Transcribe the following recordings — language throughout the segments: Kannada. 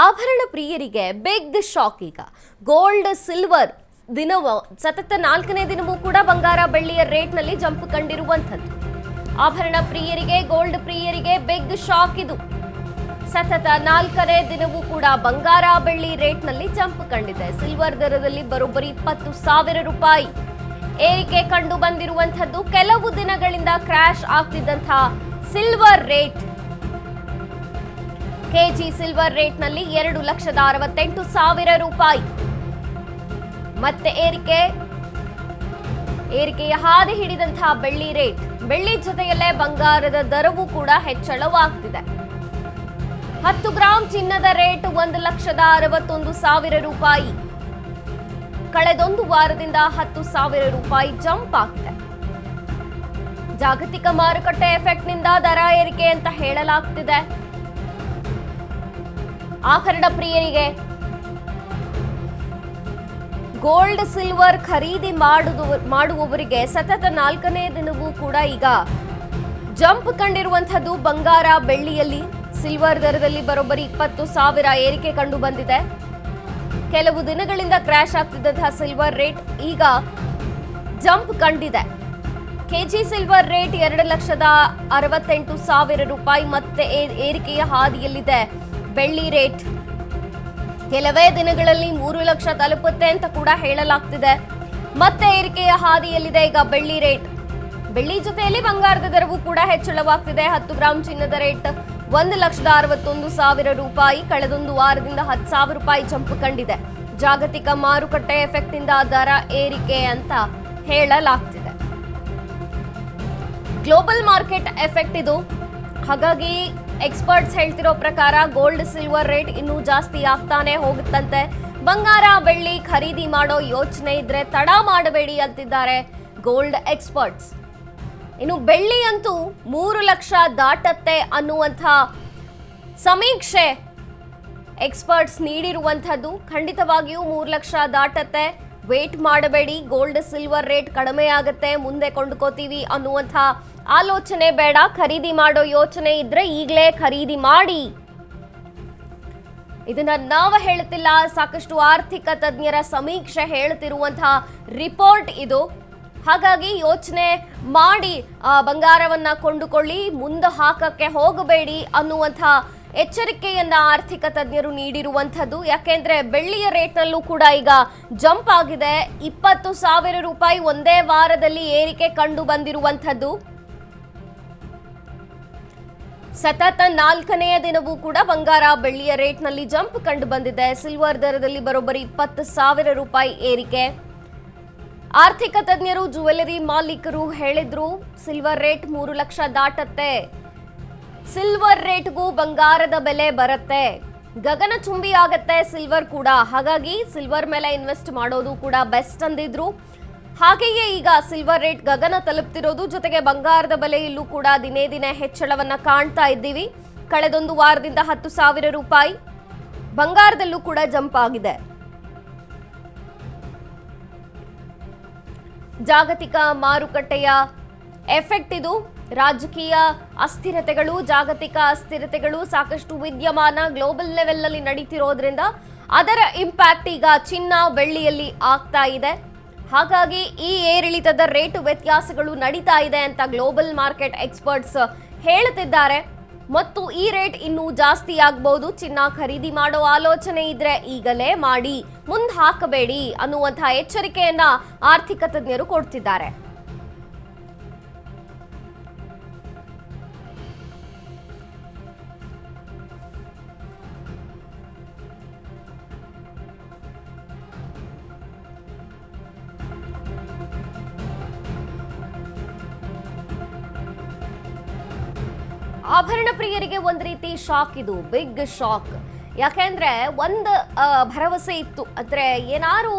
ಆಭರಣ ಪ್ರಿಯರಿಗೆ ಬಿಗ್ ಶಾಕ್ ಈಗ ಗೋಲ್ಡ್ ಸಿಲ್ವರ್ ಸತತ 4ನೇ ದಿನವೂ ಕೂಡ ಬಂಗಾರ ಬೆಳ್ಳಿಯ ರೇಟ್ನಲ್ಲಿ ಜಂಪ್ ಕಂಡಿರುವಂಥದ್ದು. ಆಭರಣ ಪ್ರಿಯರಿಗೆ ಗೋಲ್ಡ್ ಪ್ರಿಯರಿಗೆ ಬಿಗ್ ಶಾಕ್ ಇದು. ಸತತ 4ನೇ ದಿನವೂ ಕೂಡ ಬಂಗಾರ ಬೆಳ್ಳಿ ರೇಟ್ನಲ್ಲಿ ಜಂಪ್ ಕಂಡಿದೆ. ಸಿಲ್ವರ್ ದರದಲ್ಲಿ ಬರೋಬ್ಬರಿ 20,000 ರೂಪಾಯಿ ಏರಿಕೆ ಕಂಡು ಬಂದಿರುವಂಥದ್ದು. ಕೆಲವು ದಿನಗಳಿಂದ ಕ್ರಾಶ್ ಆಗ್ತಿದ್ದಂತಹ ಸಿಲ್ವರ್ ರೇಟ್ ಕೆಜಿ ಸಿಲ್ವರ್ ರೇಟ್ನಲ್ಲಿ 2,68,000 ರೂಪಾಯಿ ಮತ್ತೆ ಏರಿಕೆಯ ಹಾದಿ ಹಿಡಿದಂತಹ ಬೆಳ್ಳಿ ರೇಟ್. ಬೆಳ್ಳಿ ಜೊತೆಯಲ್ಲೇ ಬಂಗಾರದ ದರವೂ ಕೂಡ ಹೆಚ್ಚಳವಾಗ್ತಿದೆ. 10 ಗ್ರಾಂ ಚಿನ್ನದ ರೇಟ್ 1,61,000 ರೂಪಾಯಿ. ಕಳೆದೊಂದು ವಾರದಿಂದ 10,000 ರೂಪಾಯಿ ಜಂಪ್ ಆಗಿದೆ. ಜಾಗತಿಕ ಮಾರುಕಟ್ಟೆ ಎಫೆಕ್ಟ್ನಿಂದ ದರ ಏರಿಕೆ ಅಂತ ಹೇಳಲಾಗ್ತಿದೆ. ಆಭರಣ ಪ್ರಿಯರಿಗೆ ಗೋಲ್ಡ್ ಸಿಲ್ವರ್ ಖರೀದಿ ಮಾಡುವವರಿಗೆ ಸತತ 4ನೇ ದಿನವೂ ಕೂಡ ಈಗ ಜಂಪ್ ಕಂಡಿರುವಂತಹದ್ದು. ಬಂಗಾರ ಬೆಳ್ಳಿಯಲ್ಲಿ ಸಿಲ್ವರ್ ದರದಲ್ಲಿ ಬರೋಬ್ಬರಿ 20,000 ಏರಿಕೆ ಕಂಡು ಬಂದಿದೆ. ಕೆಲವು ದಿನಗಳಿಂದ ಕ್ರಾಶ್ ಆಗ್ತಿದ್ದಂತಹ ಸಿಲ್ವರ್ ರೇಟ್ ಈಗ ಜಂಪ್ ಕಂಡಿದೆ. ಕೆಜಿ ಸಿಲ್ವರ್ ರೇಟ್ 2,68,000 ರೂಪಾಯಿ ಮತ್ತೆ ಏರಿಕೆಯ ಹಾದಿಯಲ್ಲಿದೆ. ಬೆಳ್ಳಿ ರೇಟ್ ಕೆಲವೇ ದಿನಗಳಲ್ಲಿ 3 ಲಕ್ಷ ತಲುಪುತ್ತೆ ಅಂತ ಕೂಡ ಹೇಳಲಾಗ್ತಿದೆ. ಮತ್ತೆ ಏರಿಕೆಯ ಹಾದಿಯಲ್ಲಿದೆ ಈಗ ಬೆಳ್ಳಿ ರೇಟ್. ಬೆಳ್ಳಿ ಜೊತೆಯಲ್ಲಿ ಬಂಗಾರದ ದರವೂ ಕೂಡ ಹೆಚ್ಚಳವಾಗ್ತಿದೆ. 10 ಗ್ರಾಂ ಚಿನ್ನದ ರೇಟ್ 1,61,000 ರೂಪಾಯಿ. ಕಳೆದೊಂದು ವಾರದಿಂದ 10,000 ರೂಪಾಯಿ ಜಂಪ್ ಕಂಡಿದೆ. ಜಾಗತಿಕ ಮಾರುಕಟ್ಟೆ ಎಫೆಕ್ಟ್ ಇಂದ ದರ ಏರಿಕೆ ಅಂತ ಹೇಳಲಾಗ್ತಿದೆ. ಗ್ಲೋಬಲ್ ಮಾರ್ಕೆಟ್ ಎಫೆಕ್ಟ್ ಇದು. ಹಾಗಾಗಿ ಎಕ್ಸ್ಪರ್ಟ್ಸ್ ಹೇಳ್ತಿರೋ ಪ್ರಕಾರ ಗೋಲ್ಡ್ ಸಿಲ್ವರ್ ರೇಟ್ ಇನ್ನೂ ಜಾಸ್ತಿ ಆಗ್ತಾನೆ ಹೋಗುತ್ತಂತೆ. ಬಂಗಾರ ಬೆಳ್ಳಿ ಖರೀದಿ ಮಾಡೋ ಯೋಚನೆ ಇದ್ರೆ ತಡ ಮಾಡಬೇಡಿ ಅಂತಿದ್ದಾರೆ ಗೋಲ್ಡ್ ಎಕ್ಸ್ಪರ್ಟ್ಸ್. ಇನ್ನು ಬೆಳ್ಳಿ ಅಂತೂ 3 ಲಕ್ಷ ದಾಟತ್ತೆ ಅನ್ನುವಂಥ ಸಮೀಕ್ಷೆ ಎಕ್ಸ್ಪರ್ಟ್ಸ್ ನೀಡಿರುವಂಥದ್ದು. ಖಂಡಿತವಾಗಿಯೂ 3 ಲಕ್ಷ ದಾಟತ್ತೆ. ವೇಟ್ ಮಾಡಬೇಡಿ, ಗೋಲ್ಡ್ ಸಿಲ್ವರ್ ರೇಟ್ ಕಡಿಮೆ ಆಗುತ್ತೆ, ಮುಂದೆ ಕೊಂಡ್ಕೋತೀವಿ ಅನ್ನುವಂಥ ಆಲೋಚನೆ ಬೇಡ. ಖರೀದಿ ಮಾಡೋ ಯೋಚನೆ ಇದ್ರೆ ಈಗಲೇ ಖರೀದಿ ಮಾಡಿ. ಇದನ್ನ ನಾವು ಹೇಳುತ್ತಿಲ್ಲ, ಸಾಕಷ್ಟು ಆರ್ಥಿಕ ತಜ್ಞರ ಸಮೀಕ್ಷೆ ಹೇಳುತ್ತಿರುವಂತಹ ರಿಪೋರ್ಟ್ ಇದು. ಹಾಗಾಗಿ ಯೋಚನೆ ಮಾಡಿ ಬಂಗಾರವನ್ನ ಕೊಂಡುಕೊಳ್ಳಿ, ಮುಂದೆ ಹಾಕಕ್ಕೆ ಹೋಗಬೇಡಿ ಅನ್ನುವಂಥ ಎಚ್ಚರಿಕೆಯನ್ನ ಆರ್ಥಿಕ ತಜ್ಞರು ನೀಡಿರುವಂಥದ್ದು. ಯಾಕೆಂದ್ರೆ ಬೆಳ್ಳಿಯ ರೇಟ್ನಲ್ಲೂ ಕೂಡ ಈಗ ಜಂಪ್ ಆಗಿದೆ. 20,000 ರೂಪಾಯಿ ಒಂದೇ ವಾರದಲ್ಲಿ ಏರಿಕೆ ಕಂಡು ಬಂದಿರುವಂಥದ್ದು. ಸತತ 4ನೆಯ ದಿನವೂ ಕೂಡ ಬಂಗಾರ ಬೆಳ್ಳಿಯ ರೇಟ್ನಲ್ಲಿ ಜಂಪ್ ಕಂಡು ಬಂದಿದೆ. ಸಿಲ್ವರ್ ದರದಲ್ಲಿ ಬರೋಬ್ಬರಿ 20,000 ರೂಪಾಯಿ ಏರಿಕೆ. ಆರ್ಥಿಕ ತಜ್ಞರು ಜುವೆಲರಿ ಮಾಲೀಕರು ಹೇಳಿದ್ರು ಸಿಲ್ವರ್ ರೇಟ್ 3 ಲಕ್ಷ ದಾಟತ್ತೆ. ಸಿಲ್ವರ್ ರೇಟ್ಗೂ ಬಂಗಾರದ ಬೆಲೆ ಬರುತ್ತೆ, ಗಗನಚುಂಬಿ ಆಗತ್ತೆ ಸಿಲ್ವರ್ ಕೂಡ. ಹಾಗಾಗಿ ಸಿಲ್ವರ್ ಮೇಲೆ ಇನ್ವೆಸ್ಟ್ ಮಾಡೋದು ಕೂಡ ಬೆಸ್ಟ್ ಅಂದಿದ್ರು. ಹಾಗೆಯೇ ಈಗ ಸಿಲ್ವರ್ ರೇಟ್ ಗಗನ ತಲುಪ್ತಿರೋದು, ಜೊತೆಗೆ ಬಂಗಾರದ ಬೆಲೆಯಲ್ಲೂ ಕೂಡ ದಿನೇ ದಿನೇ ಹೆಚ್ಚಳವನ್ನ ಕಾಣ್ತಾ ಇದ್ದೀವಿ. ಕಳೆದೊಂದು ವಾರದಿಂದ 10,000 ರೂಪಾಯಿ ಬಂಗಾರದಲ್ಲೂ ಕೂಡ ಜಂಪ್ ಆಗಿದೆ. ಜಾಗತಿಕ ಮಾರುಕಟ್ಟೆಯ ಎಫೆಕ್ಟ್ ಇದು. ರಾಜಕೀಯ ಅಸ್ಥಿರತೆಗಳು, ಜಾಗತಿಕ ಅಸ್ಥಿರತೆಗಳು ಸಾಕಷ್ಟು ವಿದ್ಯಮಾನ ಗ್ಲೋಬಲ್ ಲೆವೆಲ್ ಅಲ್ಲಿ ನಡೀತಿರೋದ್ರಿಂದ ಅದರ ಇಂಪ್ಯಾಕ್ಟ್ ಈಗ ಚಿನ್ನ ಬೆಳ್ಳಿಯಲ್ಲಿ ಆಗ್ತಾ ಇದೆ. ಹಾಗಾಗಿ ಈ ಏರಿಳಿತದ ರೇಟು ವ್ಯತ್ಯಾಸಗಳು ನಡೀತಾ ಇದೆ ಅಂತ ಗ್ಲೋಬಲ್ ಮಾರ್ಕೆಟ್ ಎಕ್ಸ್ಪರ್ಟ್ಸ್ ಹೇಳುತ್ತಿದ್ದಾರೆ. ಮತ್ತು ಈ ರೇಟ್ ಇನ್ನೂ ಜಾಸ್ತಿ ಆಗಬಹುದು. ಚಿನ್ನ ಖರೀದಿ ಮಾಡೋ ಆಲೋಚನೆ ಇದ್ರೆ ಈಗಲೇ ಮಾಡಿ, ಮುಂದೆ ಹಾಕಬೇಡಿ ಅನ್ನುವಂತಹ ಎಚ್ಚರಿಕೆಯನ್ನ ಆರ್ಥಿಕ ತಜ್ಞರು ಕೊಡ್ತಿದ್ದಾರೆ. ಆಭರಣ ಪ್ರಿಯರಿಗೆ ಒಂದು ರೀತಿ ಶಾಕ್ ಇದು, ಬಿಗ್ ಶಾಕ್. ಯಾಕೆಂದ್ರೆ ಒಂದು ಭರವಸೆ ಇತ್ತು, ಅಂದ್ರೆ ಏನಾರು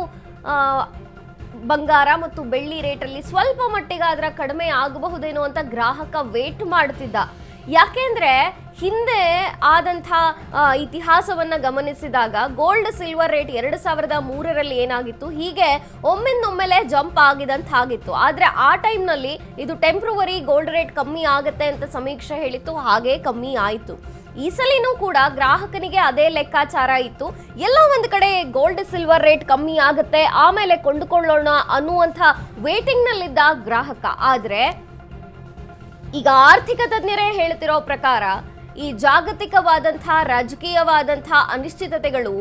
ಬಂಗಾರ ಮತ್ತು ಬೆಳ್ಳಿ ರೇಟಲ್ಲಿ ಸ್ವಲ್ಪ ಮಟ್ಟಿಗಾದ್ರೆ ಕಡಿಮೆ ಆಗಬಹುದೇನೋ ಅಂತ ಗ್ರಾಹಕ ವೇಟ್ ಮಾಡ್ತಿದ್ದ. ಯಾಕೆಂದ್ರೆ ಹಿಂದೆ ಆದಂಥ ಇತಿಹಾಸವನ್ನ ಗಮನಿಸಿದಾಗ ಗೋಲ್ಡ್ ಸಿಲ್ವರ್ ರೇಟ್ 2003ರಲ್ಲಿ ಏನಾಗಿತ್ತು, ಹೀಗೆ ಒಮ್ಮೆಲೆ ಜಂಪ್ ಆಗಿದಂತಾಗಿತ್ತು. ಆದ್ರೆ ಆ ಟೈಮ್ನಲ್ಲಿ ಇದು ಟೆಂಪ್ರವರಿ ಗೋಲ್ಡ್ ರೇಟ್ ಕಮ್ಮಿ ಆಗುತ್ತೆ ಅಂತ ಸಮೀಕ್ಷೆ ಹೇಳಿತ್ತು, ಹಾಗೆ ಕಮ್ಮಿ ಆಯಿತು. ಈ ಸಲಿನೂ ಕೂಡ ಗ್ರಾಹಕನಿಗೆ ಅದೇ ಲೆಕ್ಕಾಚಾರ ಇತ್ತು. ಎಲ್ಲ ಒಂದು ಕಡೆ ಗೋಲ್ಡ್ ಸಿಲ್ವರ್ ರೇಟ್ ಕಮ್ಮಿ ಆಗುತ್ತೆ, ಆಮೇಲೆ ಕೊಂಡುಕೊಳ್ಳೋಣ ಅನ್ನುವಂಥ ವೇಟಿಂಗ್ ನಲ್ಲಿದ್ದ ಗ್ರಾಹಕ. ಆದ್ರೆ ಈಗ ಆರ್ಥಿಕ ತಜ್ಞರೇ ಹೇಳ್ತಿರೋ ಪ್ರಕಾರ ಈ ಜಾಗತಿಕವಾದಂತಹ ರಾಜಕೀಯವಾದಂತಹ ಅನಿಶ್ಚಿತತೆಗಳು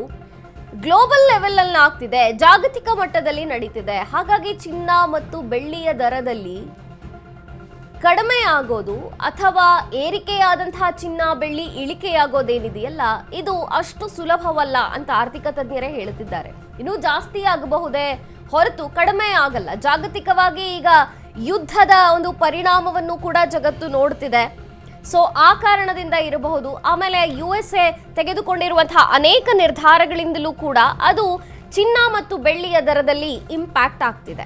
ಗ್ಲೋಬಲ್ ಲೆವೆಲ್ ಅಲ್ಲಿ ಆಗ್ತಿದೆ, ಜಾಗತಿಕ ಮಟ್ಟದಲ್ಲಿ ನಡೀತಿದೆ. ಹಾಗಾಗಿ ಚಿನ್ನ ಮತ್ತು ಬೆಳ್ಳಿಯ ದರದಲ್ಲಿ ಕಡಿಮೆ ಆಗೋದು ಅಥವಾ ಏರಿಕೆಯಾದಂತಹ ಚಿನ್ನ ಬೆಳ್ಳಿ ಇಳಿಕೆಯಾಗೋದೇನಿದೆಯಲ್ಲ, ಇದು ಅಷ್ಟು ಸುಲಭವಲ್ಲ ಅಂತ ಆರ್ಥಿಕ ತಜ್ಞರೇ ಹೇಳುತ್ತಿದ್ದಾರೆ. ಇನ್ನೂ ಜಾಸ್ತಿ ಆಗಬಹುದೇ ಹೊರತು ಕಡಿಮೆ ಆಗಲ್ಲ. ಜಾಗತಿಕವಾಗಿ ಈಗ ಯುದ್ಧದ ಒಂದು ಪರಿಣಾಮವನ್ನು ಕೂಡ ಜಗತ್ತು ನೋಡ್ತಿದೆ. ಸೊ ಆ ಕಾರಣದಿಂದ ಇರಬಹುದು. ಆಮೇಲೆ USA ತೆಗೆದುಕೊಂಡಿರುವಂತಹ ಅನೇಕ ನಿರ್ಧಾರಗಳಿಂದಲೂ ಕೂಡ ಅದು ಚಿನ್ನ ಮತ್ತು ಬೆಳ್ಳಿಯ ದರದಲ್ಲಿ ಇಂಪ್ಯಾಕ್ಟ್ ಆಗ್ತಿದೆ.